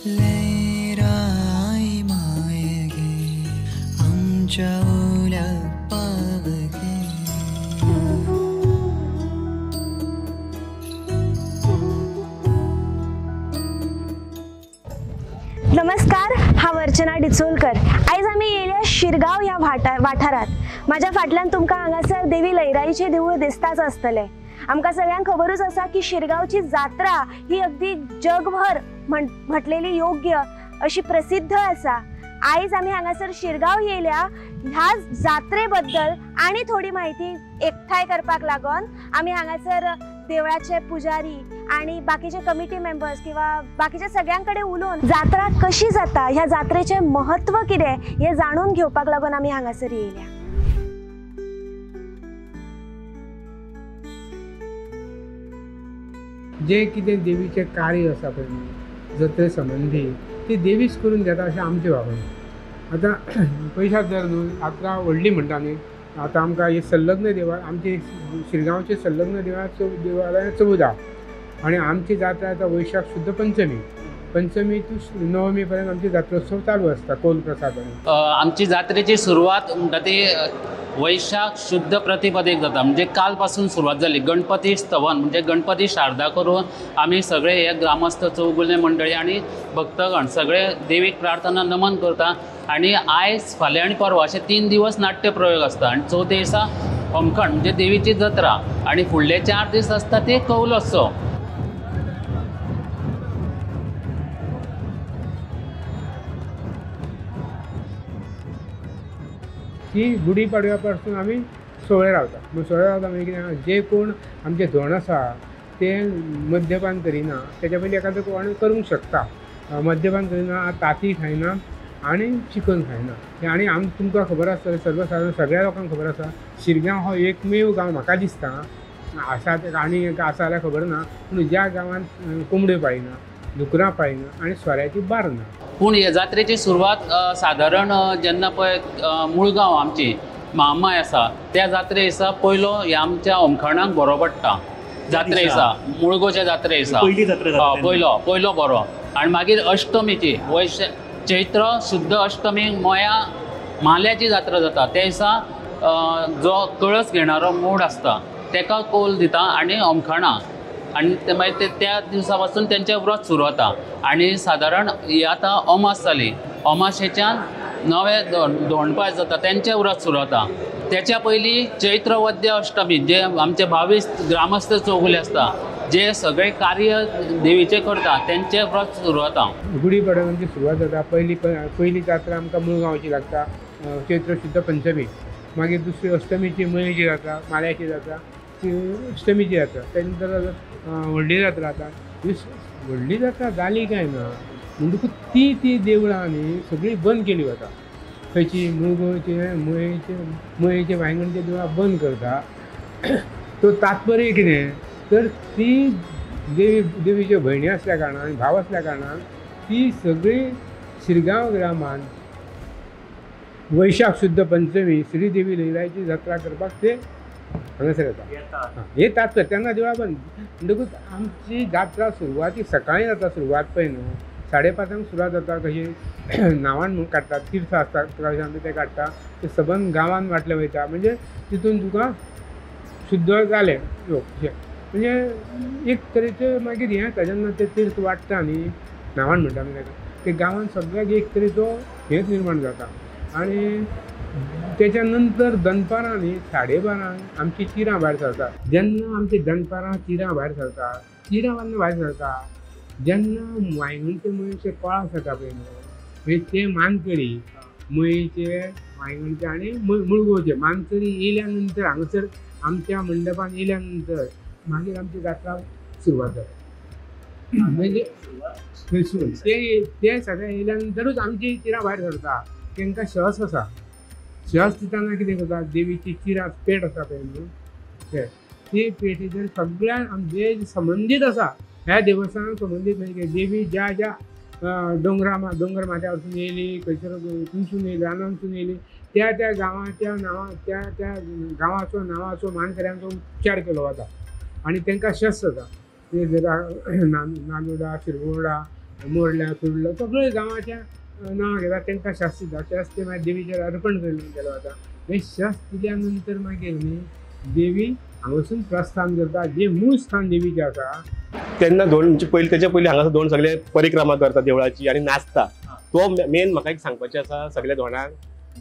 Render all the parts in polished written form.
लेराई मायगे आमच्या ओल्या पावगे. नमस्कार, हा वर्चना डिचोलकर. आयज आमी येयल्या शिरगांव ह्या वाठारात. माझ्या फाटल्यान तुमकां हांगासर देवी लयराईचें देवूळ दिसताच आसतलें. आमकां सगळ्यांक खबरूच आसा की शिरगांवची जात्रा ही अगदी जगभर म्हटलेली योग्य अशी प्रसिद्ध आसा. आयज आमी हांगासर शिरगांव येयल्या ह्या जात्रे बद्दल आनी थोडी माहिती एकठांय करपाक लागून आमी हांगासर देवळाचे पुजारी आणि बाकीचे कमिटी मेंबर्स किंवा बाकीच्या सगळ्यांकडे उलोवन जात्रा कशी जाता, ह्या जात्रेचे महत्व कितें हे जाणून घेवपाक लागून आमी हांगासर येयल्या. जे कितें देवीचें कार्य आसा पळय जत्रे संबंधी ती देवीच करून घेता अशें आमचें भावना. आतां पयशांत जर न्हू जात्रा व्हडली म्हणटा न्ही, आतां आमकां ही संलग्न देवळां आमची शिरगांवची संलग्न देवळां 14 आनी आमची जात्रा आतां वैशाख शुद्ध पंचमी टू नवमी पर्यंत आमची जात्रोत्सव चालू आसता कौल प्रसाद. आमची जात्रेची सुरवात म्हणटा ती वैशाख शुद्ध प्रतिपदेक जाता, म्हणजे काल पासून सुरवात जाली. गणपती स्तवन म्हणजे गणपती शारदा करून आमी सगळे हे ग्रामस्थ चौगुले मंडळी आनी भक्तगण सगळे देवीक प्रार्थना नमन करता. आनी आयज फाल्यां आनी परवा अशे 3 दिवस नाट्य प्रयोग आसता आनी चवथे दिसा होमखंड म्हणजे देवीची जात्रा आनी फुडले 4 दीस आसता ते कौलोत्सव. ती गुडी पाडव्या पासून आमी सोळे रावता. मग सोळे रावता म्हणजे कितें, जे कोण आमचे धोण आसा ते मद्यपान करिना, तेच्या पयलीं एखादो कोण करूंक शकता. मद्यपान करिना, ताती खायना आनी चिकन खायना. आनी तुमकां खबर आसतलें, सर्वसाधारण सगळ्या लोकांक खबर आसा, शिरगांव हो एकमेव गांव म्हाका दिसता आसा आनी आसा जाल्यार खबर ना, पूण ज्या गांवांत कोंबड्यो पाळिना, दुकरां पाळिना आनी सोऱ्याची बार ना. पूण ह्या जात्रेची सुरवात सादारण जेन्ना पळय मुळगांव आमची महामाय आसा त्या जात्रे दिसा पयलो हे आमच्या होमखणाक बरो पडटा. जात्रे दिसा मुळगोच्या जात्रे दिसा पयलो बरो. आनी मागीर अष्टमीची चैत्र शुद्ध अष्टमीक मोया माल्याची जात्रा जाता. त्या दिसा जो कळस घेणारो मूड आसता तेका कौल दिता आनी होमखणां आनी ते मागीर त्या दिसा पासून तेंचें व्रत सुरू जाता. आनी सादारण ही आतां अमास जाली, अमाशेच्यान नवें धोंडपाय जाता तेंचें व्रत सुरू जाता. तेच्या पयलीं चैत्र वद्य अष्टमी जे आमचे 22 ग्रामस्थ चौगुले आसता जे सगळे कार्य देवीचे करता तेंचें व्रत सुरू जाता. गुडी पाडव्याची सुरवात जाता. पयली जात्रा आमकां मुळगांवची लागता चैत्र शुद्ध पंचमी. मागीर दुसरी अष्टमीची मयेची जाता, माल्याची जाता, अष्टमीची जाता. त्या नंतर व्हडली जात्रा जाता. व्हडली जात्रा जाली काय ना म्हणटकूच ती देवळां न्ही सगळीं बंद केली वता. खंयची मुळगोवचे मयेचे वांयगणचे देवळां बंद करता. तो तात्पर्य कितें तर ती देवीच्यो भयणी आसल्या कारणान भाव आसल्या कारणान ती सगळी शिरगांव ग्रामान वैशाख शुद्ध पंचमी श्रीदेवी लयराईची जात्रा करपाक ते हांगासर येतात. तर तेन्ना देवळां बंद म्हणटकूच आमची जात्रा सुरवाती सकाळीं जाता. सुरवात पळय न्हू 5:30 सुरवात जाता. कशी नांवान म्हणून काडटा, तीर्थ आसता ते काडटा, ते सबंद गांवांत वाटले वयता. म्हणजे तितून तुका शुद्ध जालें अशें. म्हणजे एक तरेचें मागीर हें येता जेन्ना ते तीर्थ वाडटा न्ही नांवान म्हणटा आमी ताका, ते गांवांत सगळ्याक एक तरेचो हेंच निर्माण जाता. आनी त्याच्या नंतर दनपारां न्ही 12:30 आमची चिरां भायर सरता. जेन्ना आमची दनपारां चिरां भायर सरता, चिरां भायर सरता जेन्ना वांयगणचे मयेचे कोळास जाता पळय न्हू, म्हणजे ते मानकरी मयेचे वांयगणचे आनी मुळगोवचे मानकरी येयल्या नंतर हांगासर आमच्या मंडपान येयल्या नंतर मागीर आमची जात्रा सुरवात जाता. म्हणजे थंयसून ते सगळे येयल्या नंतरूच आमची चिरां भायर सरता. तांकां शस आसा. शस दिताना कितें करता, देवीची चिरां पेट आसा पळय न्हू ती पेटीचेर सगळ्यां जे संबंदीत आसा ह्या देवस्थानाक संबंदीत म्हणजे देवी ज्या दोंगर माथ्या वचून येयली, खंयसर थंयसून येयली, रानांतसून येयली, त्या गांवाच्या त्या गांवाचो नांवाचो मानकऱ्यांचो उच्चार केलो वता आनी तांकां शस जाता. ते नानोडा, शिरगोडा मोरल्या सुरलं सगळे गांवाच्या नांवां घेतात तांकां शास्ती शास्ती मागीर देवीचेर अर्पण केलो वता हे शास्त दिल्या नंतर मागीर न्ही देवी हांगासून प्रस्थान करता जे मूळ स्थान देवीचें आसा तेन्ना धोंड म्हणजे पयलीं तेच्या पयलीं हांगासर धोंड सगळे परिक्रमा करता देवळाची आनी नाचता तो मेन म्हाका एक सांगपाचें आसा सगळ्या धोंडाक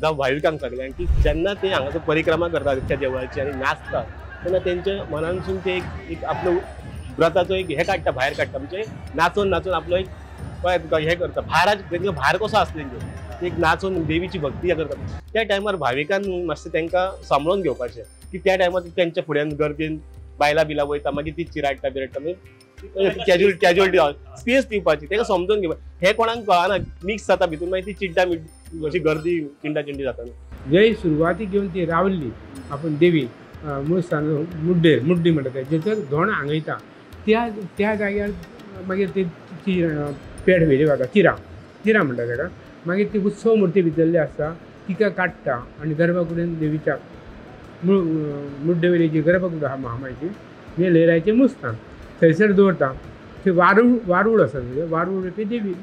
जावं भाविकांक सगळ्यांक की जेन्ना ते हांगासर परिक्रमा करता त्या देवळाची आनी नाचता तेन्ना तेंच्या मनानसून ते एक आपलो व्रताचो एक हे काडटा भायर काडटा म्हणजे नाचून नाचून आपलो एक कळ्ळें तुका हे करता तेंचो भार कसो आसता तेंचो एक नाचून देवीची भक्ती करता त्या टायमार भाविकान मातशें तांकां सांबाळून घेवपाचें की त्या टायमार तेंच्या फुड्यान गर्देन बायलां बिलां वयता मागीर ती चिराडटा बिराडटा मागीर कॅज्युअलिटी स्पेस दिवपाची ताका समजून घेवपाची हे कोणाक कळना मिक्स जाता भितून मागीर ती चिड्डा अशी गर्दी चिंडा चिंडी जाता जंय सुरवातीक घेवन ती रावल्ली आपूण देवी मूळ स्थान मुड्डी म्हणटा जेथर धोंड हांगयता त्या जाग्यार मागीर ती पेड वेली वता चिरा म्हणटा ताका मागीर ती उत्सव मुर्ती भितरली आसता तिका काडटा आनी गर्भकुडीन देवीच्या मुड्डेवेलीची गर्भकुडी आहा महामायेची हे लयराईचें मूळ स्थान थंयसर दवरता थंय वारूळ आसा वारूळ ती देवी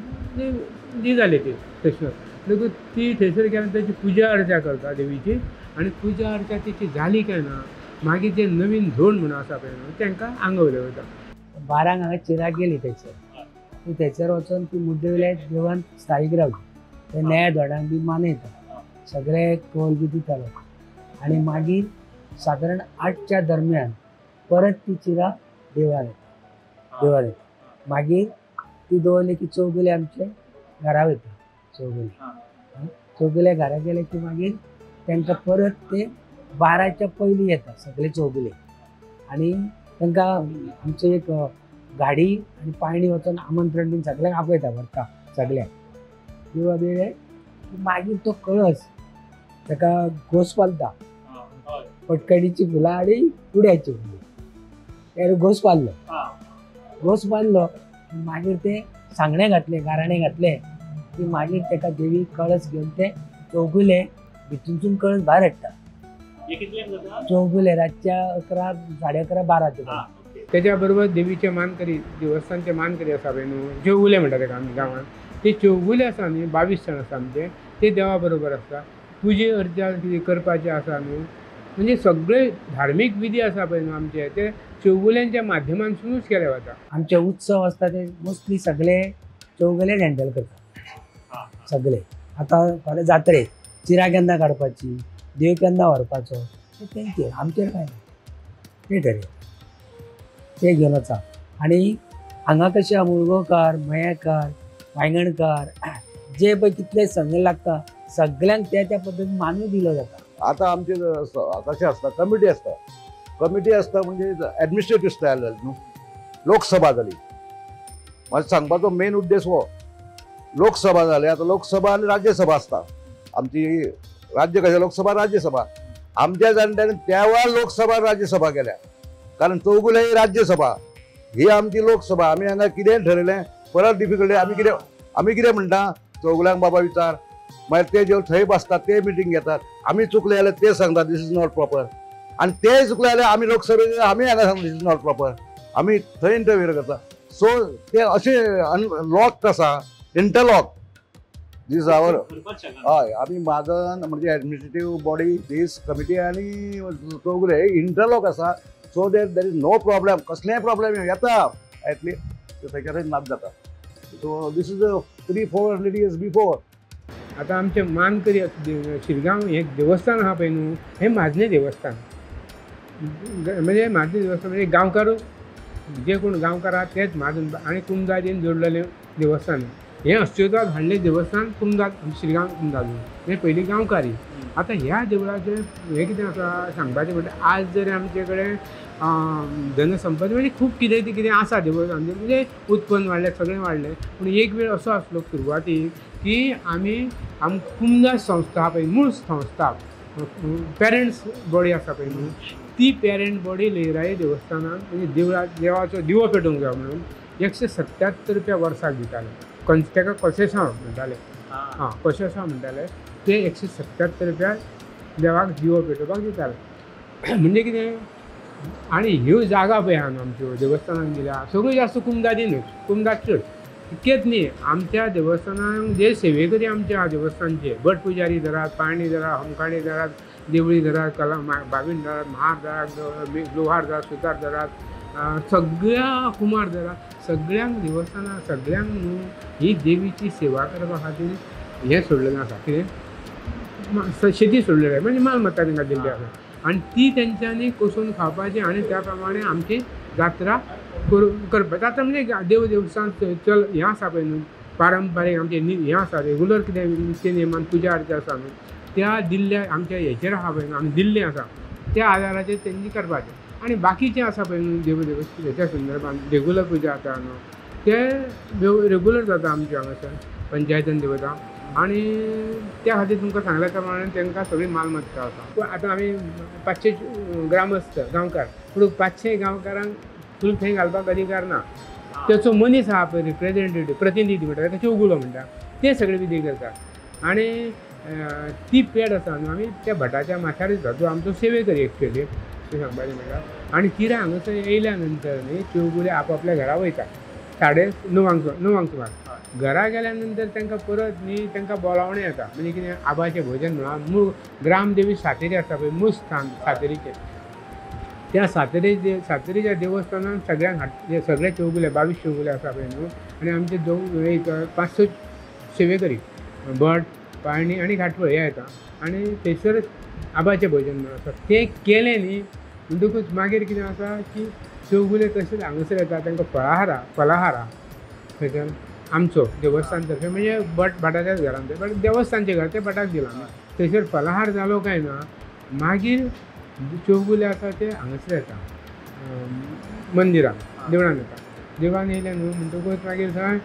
जी जाली ती थंयसर देखून ती थंयसर गेल्यान ताची पुजा अर्चा करता देवीची आनी पुजा अर्चा तिची जाली काय ना मागीर जे नवीन धोंड म्हणून आसा पळय न्हू तांकां आंगवले वयता 12 हांगा चिराग गेली थंयसर ती थंयसर वचून ती मुड्डेवेल्या देवान स्थायीक रावली ते नया धोंडाक बी मानयता सगळे कौल बी दितालो आनी मागीर सादारण 8च्या दरम्यान परत ती चिरा देवान येता मागीर ती दवरली की चौगुले आमचे घरा वयता चौगुले घरा गेले की मागीर तांकां परत ते 12च्या पयलीं येता सगळे चौगुले आनी तांकां आमचो एक गाडी आनी पायणी वचून आमंत्रण बीन सगळ्यांक आपयता व्हरता सगळ्यांक किंवा वेळे मागीर तो कळस ताका घोस बांदता पटकडीची फुलां आनी उड्याची फुलां त्यार घोस बांदलो मागीर ते सांगणे घातले गाराणे घातले की मागीर ताका देवी कळस घेवन ते चौगुले भितूनसून कळस भायर हाडटा चौगुले रातच्या 11 11:30 12 त्याच्या बरोबर देवीचे मानकरी देवस्थानचे मानकरी आसा पळय न्हू चौगुले म्हणटा ताका आमी गांवांत ते चौगुले आसा न्ही 22 जाण आसा आमचे ते देवा बरोबर आसता पुजे अर्चा कितें करपाचें आसा न्हू म्हणजे सगळे धार्मीक विधी आसा पळय न्हू आमचे ते चौगुल्यांच्या माध्यमांतसूनच केले वता आमचे उत्सव आसता ते मोस्टली सगळे चौगुले हँडल करतात सगळे आतां फाल्यां जात्रेक चिरा केन्ना काडपाची देव केन्ना व्हरपाचो ते तेंचेर आमचेर कांय ना ते ठरय ते घेवन वचा आनी हांगा कशें मुळगोकार मयेकार वांयगणकार जे पळय कितले संघ लागता सगळ्यांक त्या पद्दतीन मानूय दिलो जाता आता आमचे कशें आसता कमिटी आसता म्हणजे एडमिनिस्ट्रेटिव्ह स्टायल जाली न्हू लोकसभा जाली म्हाजो सांगपाचो मेन उद्देश हो लोकसभा जाली आतां लोकसभा आनी राज्यसभा आसता आमची राज्य कशें लोकसभा राज्यसभा आमच्या जाणट्यानी तेव्हा लोकसभा राज्यसभा केल्या कारण चौगुले ही राज्यसभा ही आमची लोकसभा आमी हांगा कितें ठरयलें परत डिफिकल्टी आमी कितें म्हणटा चौगुल्यांक बाबा विचार मागीर ते जे थंय बसतात ते मिटींग घेतात आमी चुकले जाल्यार ते सांगतात दीस इज नॉट प्रॉपर आनी ते चुकले जाल्यार आमी लोकसभेक आमी हांगा सांगता दीस इज नॉट प्रॉपर आमी थंय इंटरव्यू करता सो ते अशें लॉक आसा इंटरलॉक दीस आवर हय आमी माजन म्हणजे एडमिनिस्ट्रेटिव्ह बॉडी दीस कमिटी आनी चौगुले इंटरलॉक आसा so there is no problem कसलेंय प्रॉब्लेम येता एटलीस्ट थंयच्यान नाच जाता so this is 3-4 years before आता आमचे मानकरी शिरगांव हे देवस्थान आहा पळय न्हू हे माजने देवस्थान म्हणजे माजने देवस्थान म्हणजे गांवकार जे कोण गांवकार आहात तेच माजून आनी कुमदादीन जोडलेलें देवस्थान हें अस्तित्वात हाडलें देवस्थान कुमदाद श्रीगांव कुमदादून हें पयलीं गांवकारी आतां ह्या देवळाचें हें कितें आसा सांगपाचें म्हणल्यार आज जर आमचे कडेन धनसंपत्ती म्हणजे खूब कितें आसा देवस्थान म्हणजे उत्पन्न वाडलें सगळें वाडलें पूण एक वेळ असो आसलो सुरवातीक की आमी कुमदाद संस्था आहा पळय मूळ संस्था पेरंट्स बॉडी आसा पळय न्हू ती पेरंट बॉडी लयराई देवस्थानान म्हणजे देवाचो दिवो पेटोवंक जाय म्हणून 177 रुपया वर्साक दिताले ताका कशेसांव म्हणटाले कशेसांव म्हणटाले ते 177 रुपया देवाक दिवो पेटोवपाक दिताले म्हणजे कितें आनी ह्यो जागा पळय आहा न्हू आमच्यो देवस्थानान गेल्या सगळ्यो जास्त कुमदादीनूच कुमदाद चड इतकेच न्ही, आमच्या देवस्थानाक जे सेवेकरी आमच्या देवस्थानचे भट पुजारी धरात, पाळणी धरात, होमकाणी धरात, देवळी धरात, बाबीण धरात, महार धरात, लोहार धरात, सुतार धरात, सगळ्या कुमार धरात, सगळ्यांक देवस्थानाक सगळ्यांक न्हू ही देवीची सेवा करपा खातीर हें सोडलेलें आसा, कितें शेती सोडलेली आहे, म्हणजे मालमत्ता तांकां दिल्ली आसा आनी ती तेंच्यांनी कसून खावपाची आनी त्या प्रमाणे आमची जात्रा करपाची. जात्रा म्हणजे देवस्थान चल हें आसा पळय न्हू, पारंपारीक आमचे हें आसा रेगुलर कितें नित्य नेमान पुजा आरती आसा न्हू, त्या दिल्ल्या आमच्या हेचेर आहा पळय न्हू, आमी दिल्लें आसा त्या आदाराचेर तेंची करपाचें. आनी बाकीचें आसा पळय न्हू हेच्या संदर्भात रेगुलर पुजा जाता न्हू, ते रेगुलर जाता आमच्या हांगासर पंचायतीन देवता आनी त्या खातीर तुमकां सांगल्या प्रमाणे तांकां सगळी मालमत्ता आसा. पूण आतां आमी 500 ग्रामस्थ गांवकार, पूण 500 गांवकारांक फूल थंय घालपाक अधिकार ना. तेचो मनीस आहा पळय रिप्रेझेंटेटीव प्रतिनिधी म्हणटा ताका चौगुलो म्हणटा, ते सगळे विधी करतात. आनी ती पेड आसा न्हू आमी त्या भटाच्या माथ्यार दिता, जो आमचो सेवेकरी एक्चुअली ते सांगपाचें म्हणटा. आनी कितें हांगासर येयल्या नंतर न्ही चौगुले आपआपल्या घरा वयता 9:30 सुमार. घरा गेल्या नंतर तांकां परत न्ही तांकां बोलावणें येता, म्हणजे कितें आबाचें भजन म्हणा, मूळ ग्रामदेवी सातेरी आसा पळय मूळ स्थान सातेरीचें, त्या सातेरीच्या देवस्थानान सगळ्यांक सगळे चौगुले 22 चौगुले आसा पळय न्हू, आनी आमचे 5-6 सेवेकरी भट पाळणी आनी घाटवळ हे येता आनी थंयसर आबाचें भजन म्हणून आसा तें केलें न्ही म्हणटकूच मागीर कितें आसा की चौगुले तशेंच हांगासर येता तांकां फलाहारा थंयच्यान आमचो देवस्थान तर्फे म्हणजे भटाच्याच घरान ते देवस्थानचें घर ते भटाक दिलां. थंयसर फलाहार जालो काय ना मागीर चौगुले आसा ते हांगासर येता मंदिरान देवळान येता. देवळान येयले न्हू म्हणटकूच मागीर थंय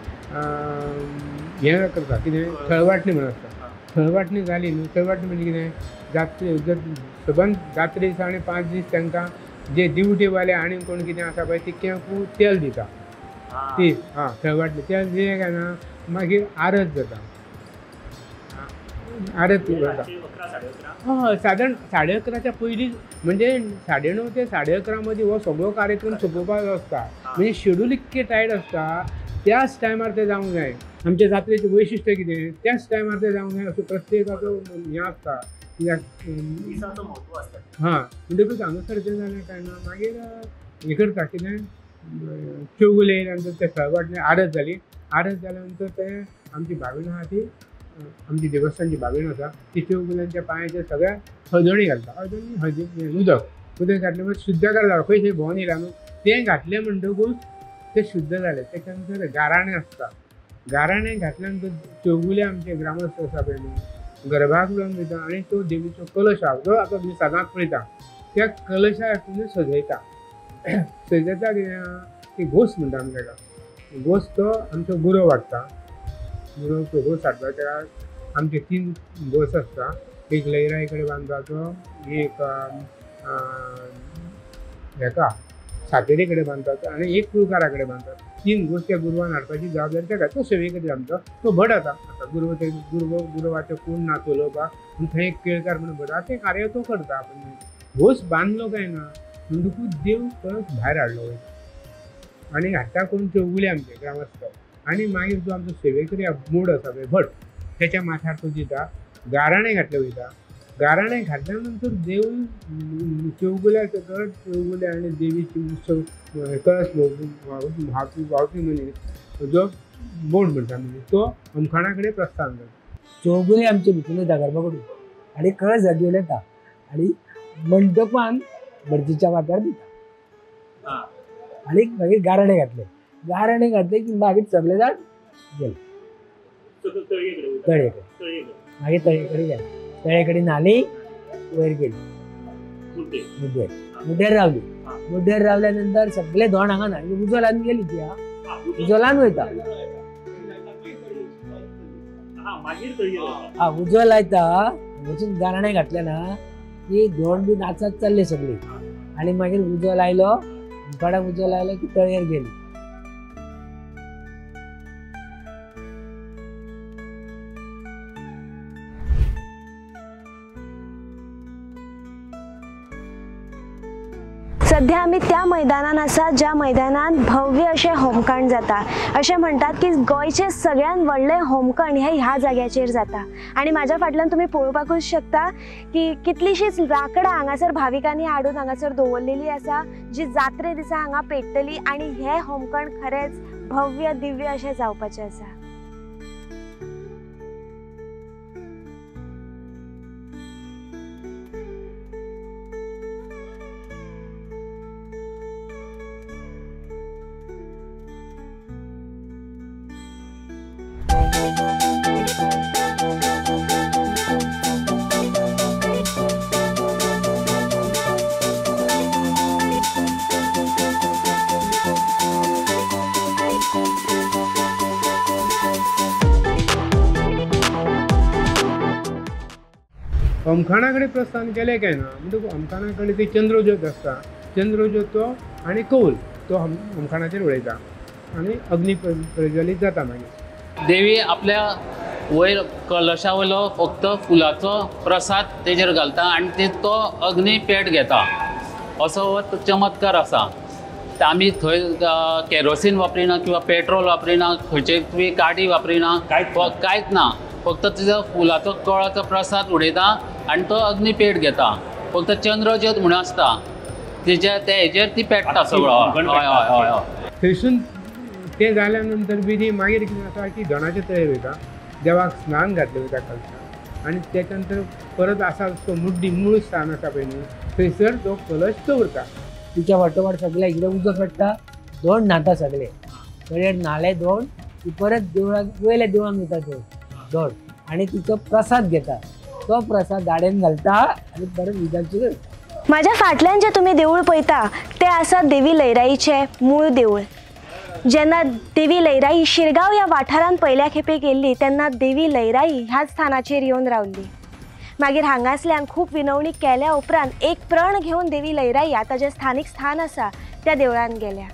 हें करता कितें थळवाटणी म्हणून आसता. थळवाटणी जाली न्हू, थळवाटणी म्हणजे कितें जात्रे सबंद जात्रे दिसा आनी 5 दीस तांकां जे दिवटेवाले आनी कोण कितें आसा पळय ती केंकू तेल दिता ती थळवाटणी तेल दिलें काय ना मागीर आरत जाता. आरत जाता साधारण 11:30च्या पयलीं म्हणजे 9:30 ते 11:30 मदीं हो सगळो कार्यक्रम सोंपोवपाचो आसता. म्हणजे शेड्यूल इतके टायट आसता त्याच टायमार ते जावंक जाय. आमच्या जात्रेचें वैशिश्ट्य कितें त्याच टायमार ते जावंक जाय असो प्रत्येकाचो हें आसता. म्हणटकूच हांगासर तें जालें काय ना मागीर हें करता कितें चौगुले येयल्या नंतर ते थळवाटणी आरत जाली. आरत जाल्या नंतर ते आमची भावीण आहा ती आमची देवस्थानची भावीण आसा ती चौगुल्यांच्या पांयाचेर सगळ्या हळदणी घालता. हळदी उदक घातलें म्हणजे शुद्धकार जालो खंय थंय भोंवन येयला न्हू तें घातलें म्हणटकूच ते शुद्ध जाले. तेच्या नंतर गाराणें आसता. गाराणें घातल्या नंतर चौगुले आमचे ग्रामस्थ आसा पळय न्हू गर्भाक लावन वयता आनी तो देवीचो कलश आहा जो आतां तुमी सदांच पळयता त्या कलशा तुमी सजयता. सजयता ती घोस म्हणटा आमी ताका. घोस तो आमचो गुरो वाडटा. गुरो तो घोस हाडटा तेका आमचे 3 घोस आसता. एक लयराई कडेन बांदपाचो, एक हेका सातेरी कडेन बांदपाचो आनी एक कुळकारा कडेन बांदपाचो. 3 घोस त्या गुरवान हाडपाची जबाबदारी तेका. तो सेवेकरी आमचो तो भट आसा. गुरवाचो कोण ना चलोवपाक थंय एक केळकार म्हणून भट आसा ते कार्य तो करता. आपण घोस बांदलो काय ना म्हणटकूच देव परत भायर हाडलो वयता आनी हाडटा कोण चौगुले आमचे ग्रामस्थ. आनी मागीर जो आमचो सेवेकरी मूड आसा पळय भट त्याच्या माथ्यार तो दिता. गाराणें घातलें वयता. गाराणें घातल्या नंतर देव चौगुल्या सकट चौगुले आनी देवीची उत्सव कळस व्हांवपी मनीस जो बोंड म्हणटा म्हणजे तो होमखाणा कडेन प्रस्थान जाता. चौगुले आमचे भितून येता गरबा कडेन आनी कळस जागेवन येता आनी मंडपान भटजीच्या माथ्यार दिता. आनी मागीर गाराणें घातले की मागीर सगळे जाण गेले तळये कडेन. मागीर तळये कडेन गेले. तळये कडेन न्हाली वयर गेली मुड्डेर रावली. मुड्डेर रावल्या नंतर सगळे धोंड हांगा ना उजो लावन गेली ती उजो लावन वयता. उजो लायता वचून गाराणें घातलें ना की धोंड बी नाचत चालले सगळी. आनी मागीर उजो लायलो मुखाडाक उजो लायलो की तळयेर गेली. सध्या आम्ही त्या मैदानान आसा ज्या मैदानात भव्य अशें होमखण जाता। अशें म्हणटात की गोंयचें सगळ्यात व्हडलें होमखण हें ह्या जाग्याचेर जाता आनी म्हाज्या फाटल्यान तुमी पळोवपाकूच शकता की कितलीशींच लाकडां हांगासर भाविकांनी हाडून हांगासर दवरलेली आसा जी जात्रे दिसा हांगा पेटतली आनी हें होमखण खरेंच भव्य दिव्य अशें जावपाचें आसा। होमखाणा कडेन प्रस्थान केलें काय ना म्हणटकूच होमखाणा कडेन ती चंद्रोज्योत आसता, चंद्रोज्योत तो आनी कौल तो होमखाणाचेर उडयता आनी अग्नी प्रज्वलीत जाता मागीर। देवी आपल्या वयर कलशा वयलो फक्त फुलाचो प्रसाद तेजेर घालता आनी तो अग्नी पेट घेता असो हो चमत्कार आसा। आमी थंय केरोसीन वापरिना किंवा पेट्रोल वापरिना, खंयचे तुमी काडी वापरिना, कांयच ना, फक्त तिजो फुलाचो कळाचो प्रसाद उडयता आनी तो अग्नी पेट घेता। फक्त चंद्रज्योत म्हणून आसता तेच्या हेजेर ती पेट्टा सगळो। हय हय हय हय। थंयसून ते जाल्या नंतर विधी मागीर कितें जाता की धणाचे तळेर वयता, देवाक स्नान घातलें वयता कलशाक आनी तेच्या नंतर परत आसा तो मुड्डी मूळ स्थान आसा पळय न्ही थंयसर तो कलश दवरता। तिच्या फाटोफाट सगळे इकडे उजो पेट्टा, धोंड न्हाता सगळे न्हाले धोंड ती परत देवळाक वयल्या देवळान वयता तो धोंड आनी तिचो प्रसाद घेता, तो प्रसाद गाड्यान घालता आनी परत विजाचेर। माझ्या फाटल्यान जे तुम्ही देऊळ पळयता ते आसा देवी लयराईचे मूळ देऊळ। जेन्ना देवी लयराई शिरगांव ह्या वाठारांत पयल्या खेपे गेल्ली तेन्ना देवी लयराई ह्याच स्थानाचेर येवन रावल्ली। मागीर हांगासल्यान खूब विनवणी केल्या उपरांत एक प्रण घेवन देवी लयराई आतां जे स्थानीक स्थान आसा त्या देवळान गेल्या।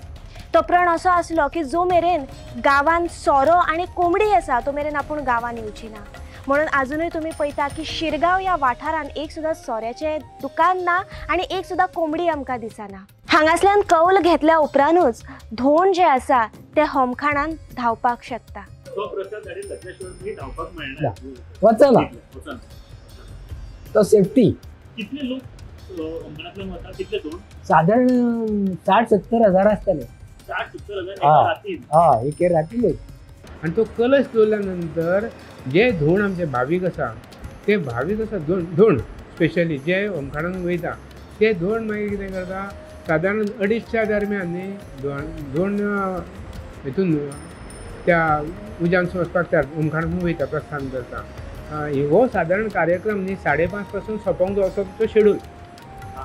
तो प्रण असो आसलो की जो मेरेन गांवांत सोरो आनी कोंबडी आसा तो मेरेन आपूण गांवांत येवची ना। म्हणून अजूनय तुम्ही पळयता की शिरगांव ह्या वाठारांत एक सुद्दां सोऱ्याचें दुकान ना आनी एक सुद्दां कोंबडी आमकां दिसना। हांगासल्यान कौल घेतल्या उपरांतूच धोंड जे आसा ते होमखाणान धांवपाक शकता। वचना तो सेफ्टी साधारण 60-70 हजार आसतले। एक रातीले आनी तो कलश दवरल्या नंतर जे धोंड आमचे भावीक आसा ते भावीक आसा धोंड स्पेशली जे होमखाणान वयता ते धोंड मागीर कितें करता सादारण 250 दरम्यान न्ही धोंड हितून त्या उज्यान वचपाक त्या होमखाणान वयता प्रस्थान करता। हो सादारण कार्यक्रम न्ही 5:30 पासून सोंपोंक जाय असो तो शेड्यूल।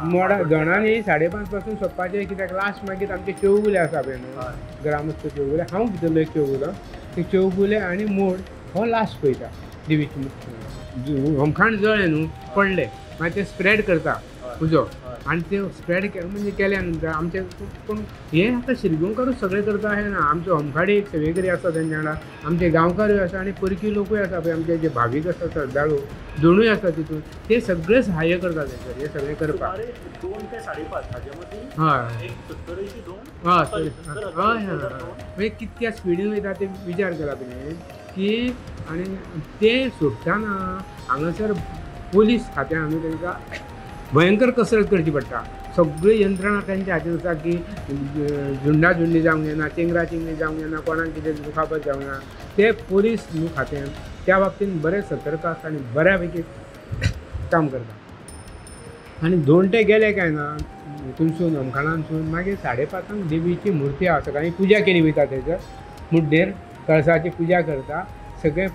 मोडा धोंडांनी 5:30 पासून सोंपपाचें कित्याक लास्ट मागीर आमचे चौगुले आसा पळय न्हू ग्रामस्थ चौगुले, हांव भितरलो एक चौगुलो, ते चौगुले आनी मोड हो लास्ट पळयता देवीची। होमखाण जळ्ळें न्हू पडले मागीर ते स्प्रेड करता उजो आनी ते स्प्रेड म्हणजे केल्या नंतर आमचे पूण हे आतां शिरगांवकारूच सगळें करता अशें ना। आमचे होमखाडी एक सेवेकरी आसा तेंच्या वांगडा, आमचे गांवकारूय आसा आनी परकी लोकूय आसा पळय आमचे जे भावीक आसा श्रद्धाळू दोनूय आसा तितून ते सगळे सहाय्य करता तेंचेर हे सगळें करपाक। 2 ते 5:30 हाजे मदीं हय हय हय म्हणजे कितक्या स्पिडीन वयता ते विचार करा तुमी की आनी ते सोडटाना हांगासर पोलीस खात्यान आमी तांकां भयंकर कसरत करची पडटा। सगळी यंत्रणा तांच्या हातीन आसा की झुंडी जावंक जायना, चिंगरा जावंक जायना, कोणाक कितें दुखापत जावंक ना। ते पोलीस खात्यान त्या बाबतीन बरें सतर्क आसता आनी बऱ्यापैकी काम करता। आनी धोंड गेले काय ना हितूनसून होमखाणानसून मागीर 5:30 देवीची मुर्ती आहा, सकाळीं पुजा केली वयता थंयसर मुड्डेर कळसाची पुजा करता। सगळे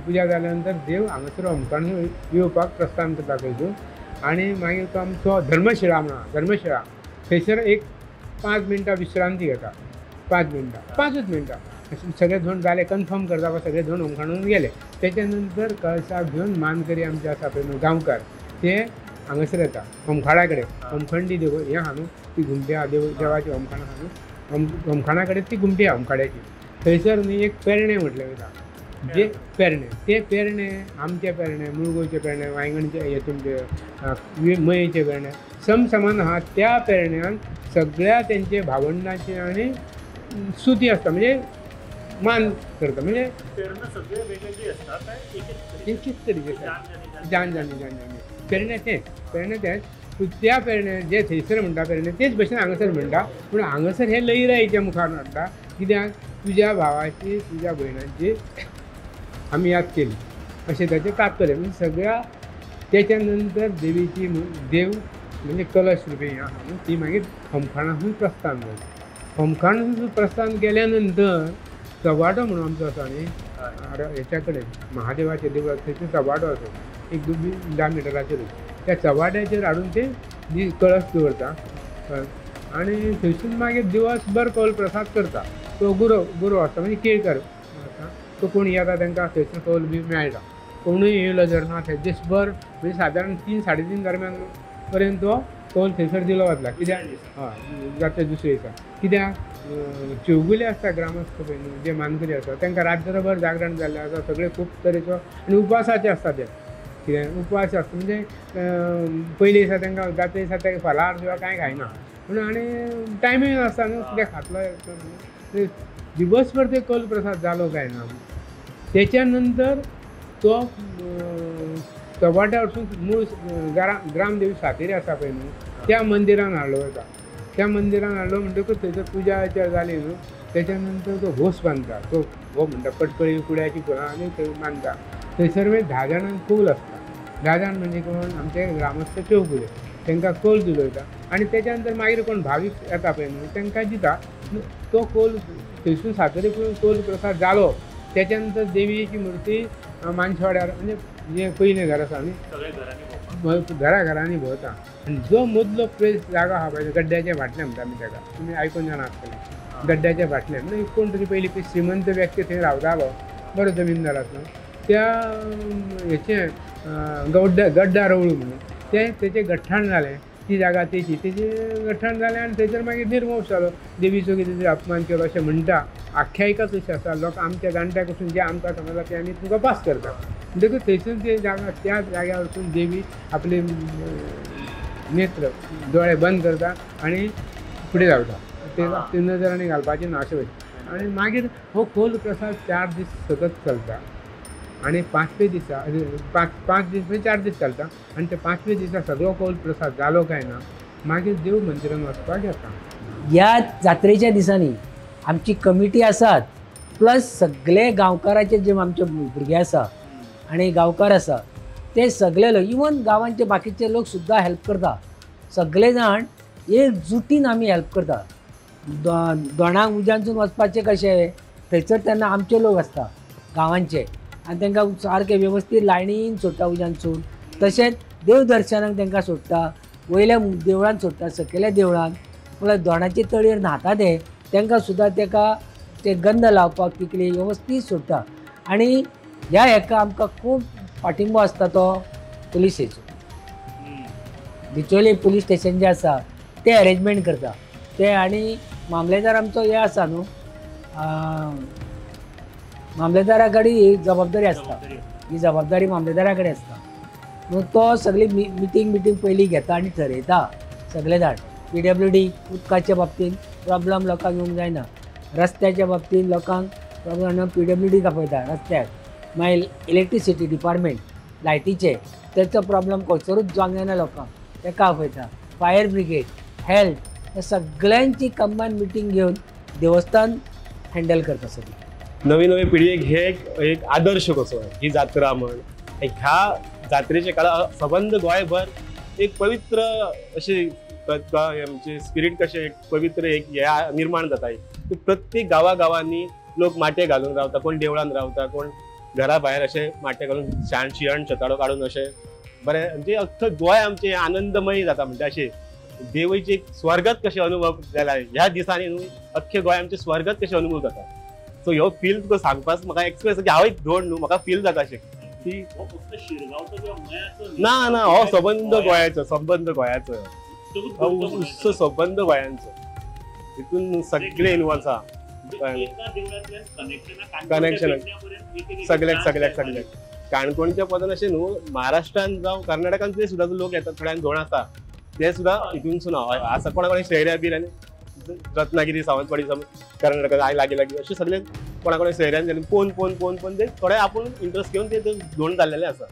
पुजा जाल्या नंतर देव हांगासर होमखाण येवपाक प्रस्थान करता थंयसून आनी मागीर तो आमचो धर्मशिळा म्हणा धर्मशिळा थंयसर एक 5 मिनटां विश्रांती घेता। 5च मिनटां सगळे धोंड जाले कन्फर्म करता सगळे धोंड होमखाणान गेले। तेच्या नंतर कळसाक घेवन मानकरी आमचे आसा पळय गांवकार ते हांगासर येता होमखाणा कडेन। होमखंडी देव हें आहा न्हू ती घुमटी आहा देवाची होमखाण आहा न्हू होमखाणा कडेन ती घुमटी आहा होमखाड्याची। थंयसर न्ही एक पेरणे म्हटलें वयता जे पेरणे ते पेरणे आमचे पेरणे मुळगोचे पेरणे वांयगणचे हे तुमचे मयेचे पेरणे समसमान आहा त्या पेरण्यान सगळ्या त्यांचे भावंडांचे आणि स्तुती असता म्हणजे मान करता म्हणजे पेरणं सगळे वेगवेगळी असतात काय एकच तरीके जाण पेरणे तेच त्या पेरणे जे थंयसर म्हणटा पेरणे तेच भशेन हांगासर म्हणटा पूण हांगासर हे लयराईच्या मुखार हाडटा कित्याक तुज्या भावाची तुज्या भयणांची आमी याद केली अशें ताचें तात्पर्य म्हणजे सगळ्या त्याच्या नंतर देवीची देव म्हणजे कलश रुपी आहा ती मागीर होमखाणासून प्रस्थान जाली होमखाणासून प्रस्थान केल्यानंतर चवाडो म्हणून आमचो आसा न्ही हेच्या कडेन महादेवाचे देवळात थंयचो चवाडो आसा एक 10 मिटराचेर त्या चवाड्याचेर हाडून ते कळश दवरता आनी थंयसून मागीर दिवसभर कौल प्रसाद करता तो गुरो आसता म्हणजे केळकर आसता तो कोण येता तांकां थंयसून कौल बी मेळटा कोणूय येयलो जर ना थंय दिसभर म्हणजे सादारण 3-3:30 दरम्यान पर्यंत तो कौल थंयसर दिलो वतला कित्याक हय जाता दुसरे दिसा कित्याक चौगुले आसता ग्रामस्थ पळय न्हू जे मानकरी आसा तांकां रातभर जागरण जाल्लें आसा सगळे खूब तरेचो आनी उपवासाचे आसता ते कित्याक उपवास आसता म्हणजे पयले दिसा तांकां जाते दिसा ते फलाहार किंवा कांय खायना म्हणून आनी टायमींग आसता न्हू कित्याक खातलो दिवसभर ते कौल प्रसाद जालो काय ना त्याच्या नंतर तो चवाट्या वचून मूळ ग्रामदेवी सातेरी आसा पळय न्हू त्या मंदिरान हाडलो वता त्या मंदिरान हाडलो म्हणटकूच थंयसर पुजा आचार जाली न्हू त्याच्या नंतर तो घोस बांदता तो हो म्हणटा कटकळी कुड्याची फुलां आनी थंय बांदता थंयसर मागीर 10 जाणांक कौल आसता 10 जाण म्हणजे कोण आमचे ग्रामस्थ चौगुले तांकां कौल दिलोयता आनी त्याच्या नंतर मागीर कोण भावीक येता पळय न्हू तांकां दिता तो कौल थंयसून सातेरी करून कौल प्रसाद जालो त्याच्या नंतर देवीची मुर्ती मानशवाड्यार म्हणजे जे पयलें घर आसा न्ही घरांनी भोंवता आनी जो मदलो प्लेस जागो आहा पळय गड्ड्याच्या फाटल्यान म्हणटा आमी ताका तुमी आयकून जाणा आसतलें गड्ड्याच्या फाटल्यान म्हणजे कोण तरी पयलीं श्रीमंत व्यक्ती थंय रावतालो बरो जमीनदार आसलो त्या हेचें गड्डा रवळू म्हणून तेचें गठ्ठाण जालें ती जागा तेची तेचें गठ्ठाण जालें आनी थंयसर मागीर निर्मोश जालो देवीचो कितें तरी अपमान केलो अशें म्हणटा आख्यायिकाच अशी आसा लोक आमच्या जाणट्या कडसून जे आमकां समजता ते आमी तुमकां पास करता देखून थंयसून ते जागा त्या जाग्यार वचून देवी आपले नेत्र दोळे बंद करता आनी फुडें धांवता ते नजर आनी घालपाची ना अशें वयता आनी मागीर हो कौल प्रसाद 4 दीस सतत चलता आनी 5वे दिसा 5 दीस म्हणजे 4 दीस चलता आनी ते 5वे दिसा सगळो कौल प्रसाद जालो काय ना मागीर देव मंदिरान वचपाक येता ह्या जात्रेच्या दिसांनी आमची कमिटी आसात प्लस सगळे गांवकाराचे जे आमचे भुरगे आसा आनी गांवकार आसा ते सगळे लोक इवन गांवांचे बाकीचे लोक सुद्दां हेल्प करता सगळे जाण एकजुटीन आमी हेल्प करता दोणांक उज्यांसून वचपाचें कशें थंयसर तेन्ना आमचे लोक आसता गांवांचे आनी तांकां सारके वेवस्थीत लायनीन सोडटा उज्यांसून तशेंच देव दर्शनाक तांकां सोडटा वयल्या देवळान सोडटा सकयल्या देवळान म्हळ्यार दोणाचे तळयेर न्हाता तांकां सुद्दां ताका ते गंध लावपाक तिकली वेवस्थीत सोडटा आनी ह्या हेका आमकां खूब पाठिंबो आसता तो पुलिसेचो बिचोली पुलीस स्टेशन जें आसा ते अरेंजमेंट करता ते आनी मामलेदार आमचो हे आसा न्हू मामलेदारा कडेन ही जबाबदारी आसता ही जबाबदारी मामलेदारा कडेन आसता न्हू तो सगळी मिटींग पयलीं घेता आनी ठरयता सगळे जाण PWD उदकाच्या बाबतींत प्रॉब्लम लोकांक येवंक जायना रस्त्याच्या बाबतींत लोकांक प्रॉब्लम PWD दाखयता रस्त्याक मागीर इलेक्ट्रिसिटी डिपार्टमेंट लायटीचे तेचो प्रॉब्लम खंयसरूच जावंक जायना लोकांक तेका आपयता फायर ब्रिगेड हेल्थ हे सगळ्यांची कंबायन मिटींग घेवन देवस्थान हँडल करता सगळी नवी पिढयेक हे एक आदर्श कसो ही जात्रा म्हण ह्या जात्रेच्या काळार सबंद गोंयभर एक पवित्र अशी आमचे स्पिरीट कशें एक पवित्र एक हे निर्माण जाता प्रत्येक गांवांनी लोक माटे घालून रावता कोण देवळान रावता कोण घरा भायर अशें माटे घालून शियण शेताळो काडून अशें बरें म्हणजे अख्खं गोंय आमचें आनंदमय जाता म्हणजे अशें देवळीचे एक स्वर्गत कशें अनुभव जाला ह्या दिसांनी न्हू अख्खे गोंय आमचे स्वर्गत कशें अनुभव जाता सो ह्यो फील तुका सांगपाक म्हाका एक्सप्रेस हांव एक धोड न्हू म्हाका फील जाता अशें की ना ना हो संबंध गोंयाचो संबंध गोंयांचो हितून सगळे इन्वॉल्व आसा Connection. सगळ्याक काणकोणच्या पदान अशें न्हू महाराष्ट्रान जावं कर्नाटकान ते सुद्दां लोक येतात थोड्यान धोण आसा ते सुद्दां हितूनसून आसा कोणा शहऱ्या बीर आनी रत्नागिरी सावंतवाडी कर्नाटका लागीं अशें सगळे कोणा शहऱ्यान गेले पोवन ते थोडे आपूण इंट्रस्ट घेवन ते धोण जाल्लेले आसा.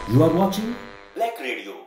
You are watching Black Radio.